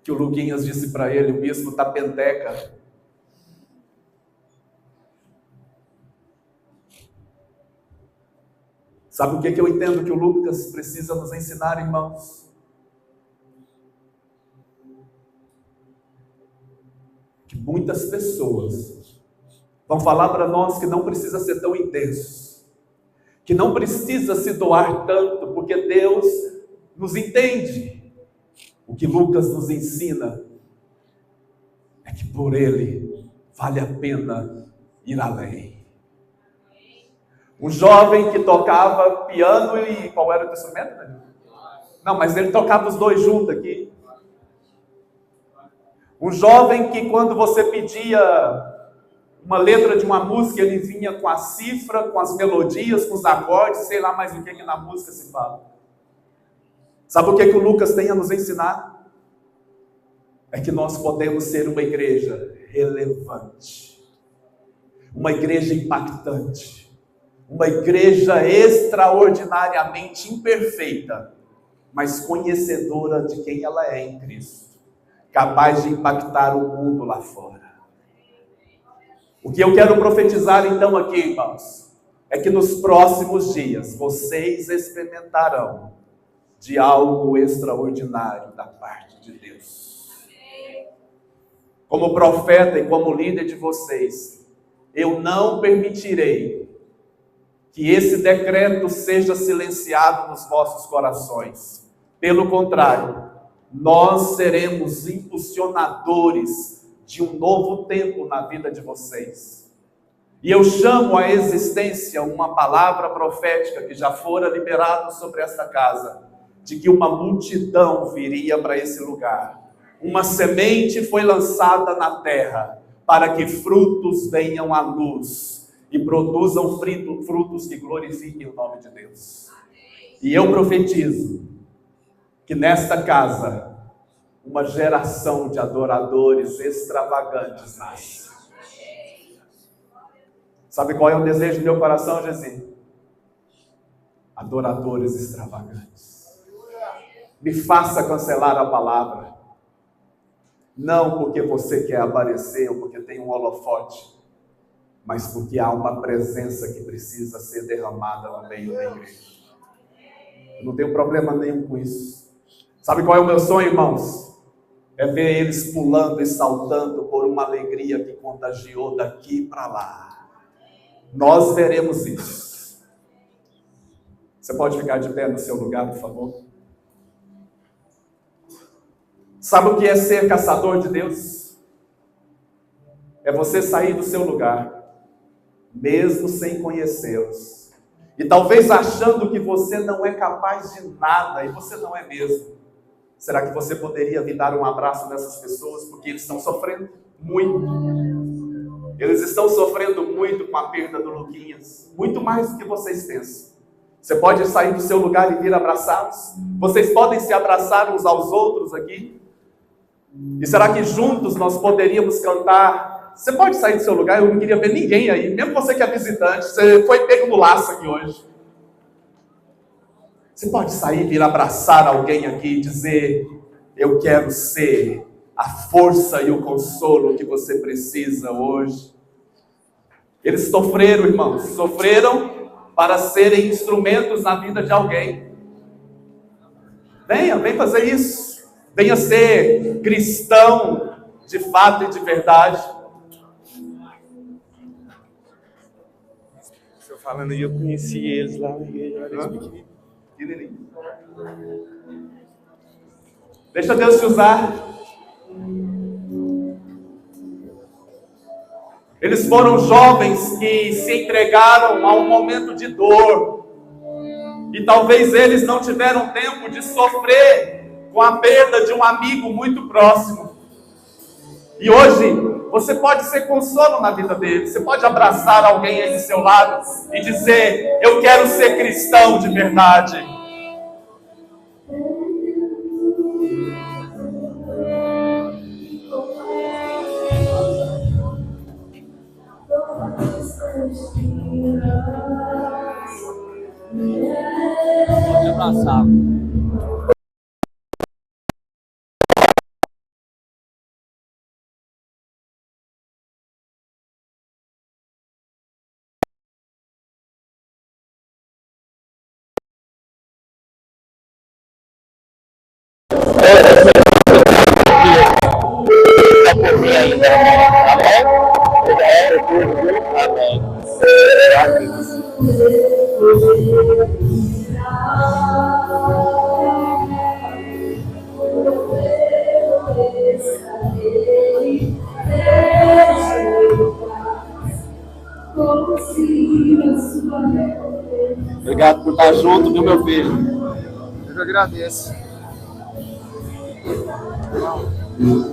que o Luquinhas disse para ele, o bispo Tapenteca. Sabe o que eu entendo que o Lucas precisa nos ensinar, irmãos? Que muitas pessoas vão falar para nós que não precisa ser tão intenso, que não precisa se doar tanto, porque Deus nos entende. O que Lucas nos ensina é que por ele vale a pena ir além. Um jovem que tocava piano e qual era o instrumento? Não, mas ele tocava os dois juntos aqui. Um jovem que quando você pedia uma letra de uma música, ele vinha com a cifra, com as melodias, com os acordes, sei lá mais o que na música se fala. Sabe o que o Lucas tem a nos ensinar? É que nós podemos ser uma igreja relevante, uma igreja impactante, uma igreja extraordinariamente imperfeita, mas conhecedora de quem ela é em Cristo, capaz de impactar o mundo lá fora. O que eu quero profetizar então aqui, irmãos, é que nos próximos dias vocês experimentarão de algo extraordinário da parte de Deus. Como profeta e como líder de vocês, eu não permitirei que esse decreto seja silenciado nos vossos corações. Pelo contrário, nós seremos impulsionadores de um novo tempo na vida de vocês. E eu chamo à existência uma palavra profética que já fora liberada sobre esta casa, de que uma multidão viria para esse lugar. Uma semente foi lançada na terra para que frutos venham à luz e produzam frutos que glorifiquem o nome de Deus. E eu profetizo que nesta casa uma geração de adoradores extravagantes nasce. Sabe qual é o desejo do meu coração, Gesi? Adoradores extravagantes. Me faça cancelar a palavra. Não porque você quer aparecer ou porque tem um holofote, mas porque há uma presença que precisa ser derramada no meio da igreja. Eu não tenho problema nenhum com isso. Sabe qual é o meu sonho, irmãos? É ver eles pulando e saltando por uma alegria que contagiou daqui para lá. Nós veremos isso. Você pode ficar de pé no seu lugar, por favor? Sabe o que é ser caçador de Deus? É você sair do seu lugar, mesmo sem conhecê-los. E talvez achando que você não é capaz de nada, e você não é mesmo. Será que você poderia vir dar um abraço nessas pessoas? Porque eles estão sofrendo muito. Eles estão sofrendo muito com a perda do Luquinhas. Muito mais do que vocês pensam. Você pode sair do seu lugar e vir abraçá-los? Vocês podem se abraçar uns aos outros aqui? E será que juntos nós poderíamos cantar? Você pode sair do seu lugar, eu não queria ver ninguém aí. Mesmo você que é visitante, você foi pego no laço aqui hoje. Você pode sair e vir abraçar alguém aqui e dizer: eu quero ser a força e o consolo que você precisa hoje. Eles sofreram, irmãos, sofreram para serem instrumentos na vida de alguém. Vem fazer isso. Venha ser cristão de fato e de verdade. O senhor falando aí, eu conheci eles lá na igreja, eles pequenininhos. Deixa Deus te usar. Eles foram jovens que se entregaram a um momento de dor. E talvez eles não tiveram tempo de sofrer com a perda de um amigo muito próximo. E hoje, você pode ser consolo na vida deles. Você pode abraçar alguém aí do seu lado e dizer: eu quero ser cristão de verdade. Pode abraçar. Obrigado por estar junto, viu, meu filho? Eu que agradeço. Vamos.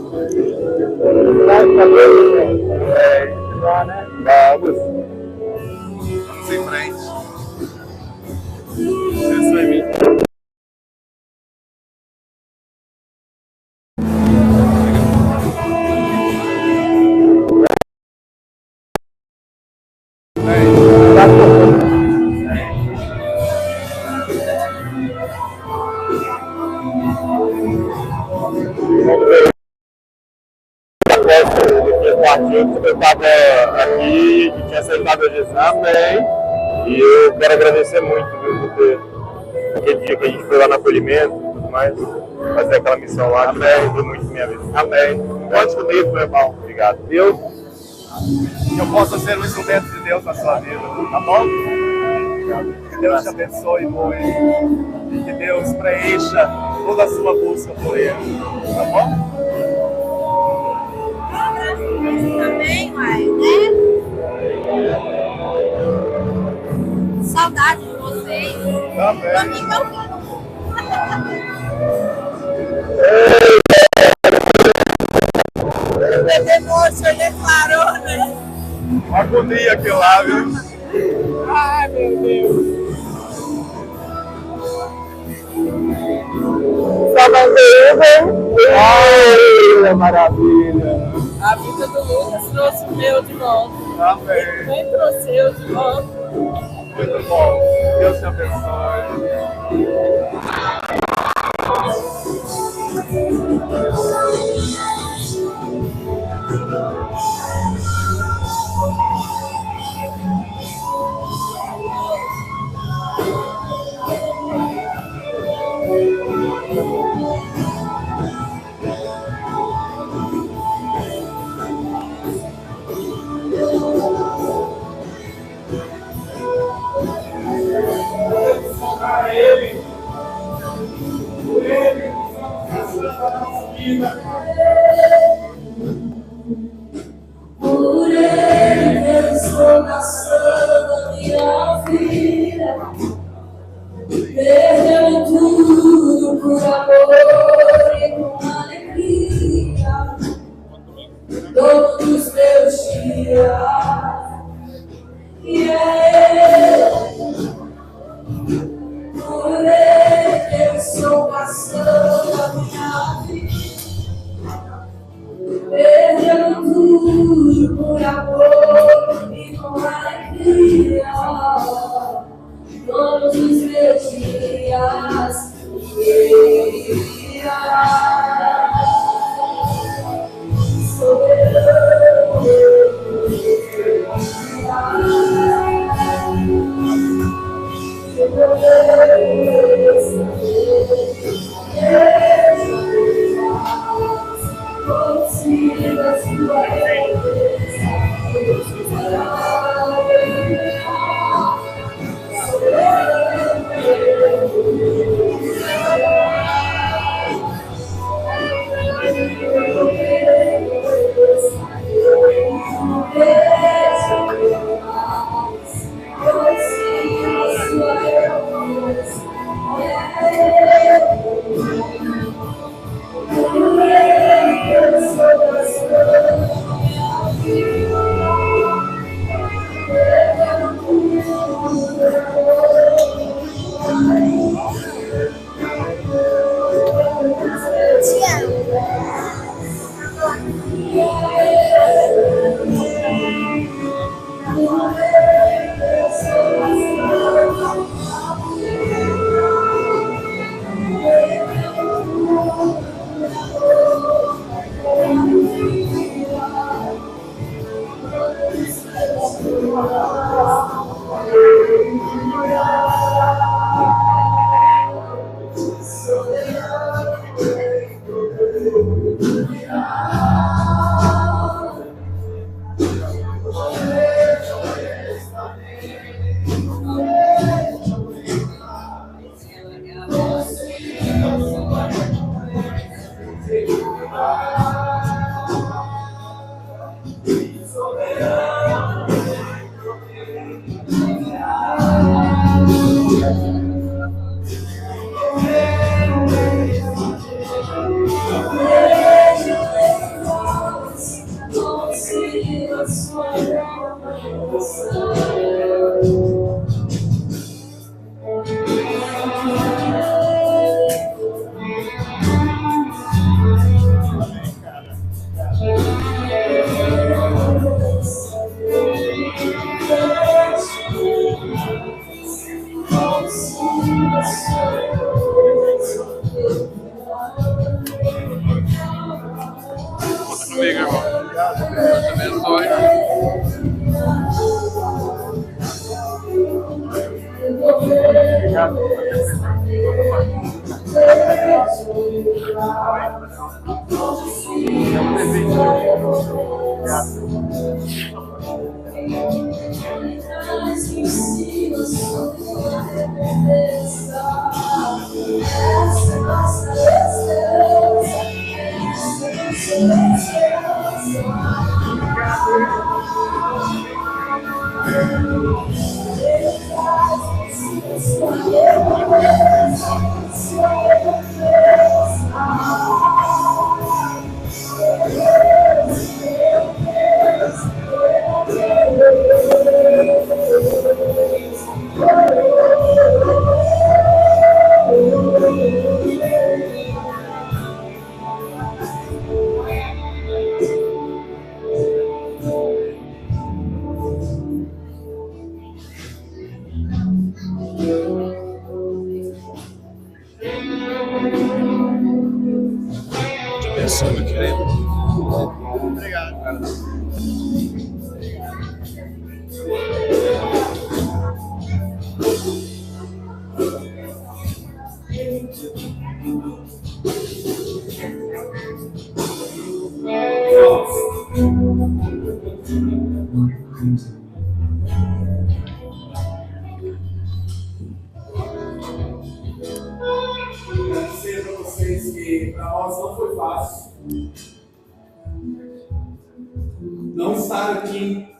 Vamos em frente. Esse vai vir. Eu estava aqui e tinha aceitado a Jesus. Amém. E eu quero agradecer muito, viu, por ter aquele dia que a gente foi lá no acolhimento e tudo mais, fazer aquela missão lá, que ajudou muito minha vida. Amém. Conte comigo, meu irmão. Obrigado. Deus. Que eu possa ser um instrumento de Deus na sua vida, tá bom? Que Deus te abençoe muito e que Deus preencha toda a sua busca por Ele, tá bom? Também, uai, né? Saudade de vocês. Também. Pra mim, meu filho. O senhor declarou, né? Uma agonia aquilo lá, viu? Ai, meu Deus. Só vai Ai, maravilha. A vida do Lucas trouxe o meu de volta. Amém. Também trouxe o seu de volta. Muito bom. Deus te abençoe. Por ele eu estou passando a minha vida, perdendo tudo por amor e com alegria, todos os meus dias, e é ele. Por ele eu estou passando a minha vida, perdendo tudo por amor e com alegria, todos os meus dias, soberano, Pensando, querido. Obrigado, cara. Quero dizer para vocês que para nós não foi fácil não estar aqui.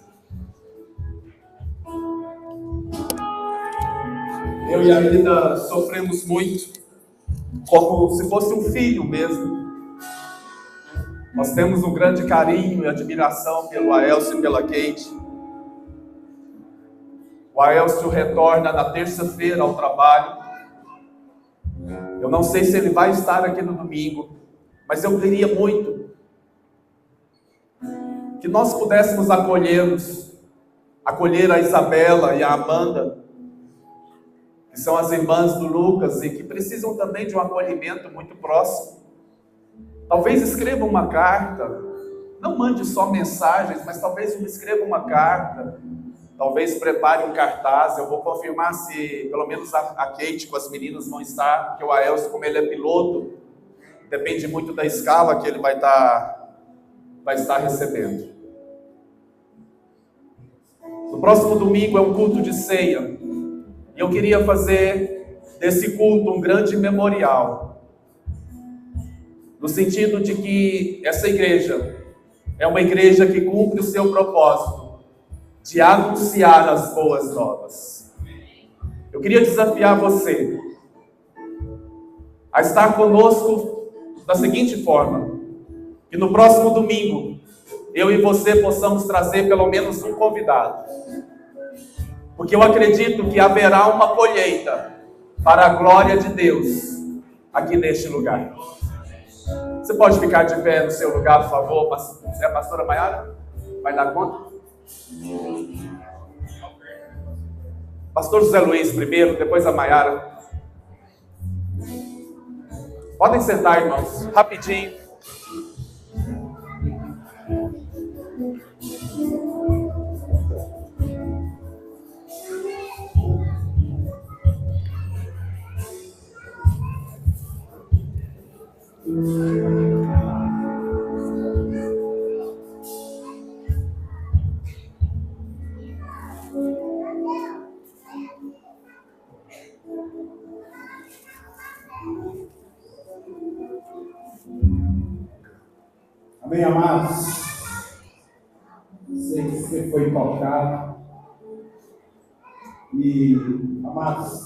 Eu e a Lida sofremos muito, como se fosse um filho mesmo. Nós temos um grande carinho e admiração pelo Aelcio e pela Kate. O Aelcio retorna na terça-feira ao trabalho. Eu não sei se ele vai estar aqui no domingo, mas eu queria muito que nós pudéssemos acolhê-los, acolher a Isabela e a Amanda, que são as irmãs do Lucas e que precisam também de um acolhimento muito próximo. Talvez escreva uma carta, não mande só mensagens, mas talvez escreva uma carta, talvez prepare um cartaz. Eu vou confirmar se pelo menos a Kate com as meninas vão estar, porque o Aelcio, como ele é piloto, depende muito da escala que ele vai estar recebendo. No próximo domingo é um culto de ceia, e eu queria fazer desse culto um grande memorial, no sentido de que essa igreja é uma igreja que cumpre o seu propósito de anunciar as boas novas. Eu queria desafiar você a estar conosco da seguinte forma: que no próximo domingo eu e você possamos trazer pelo menos um convidado, porque eu acredito que haverá uma colheita para a glória de Deus aqui neste lugar. Você pode ficar de pé no seu lugar, por favor? Você é a pastora Maiara? Vai dar conta? Pastor José Luiz primeiro, depois a Maiara. Podem sentar, irmãos, rapidinho. Amém, amados? Sei que você foi tocado. E, amados,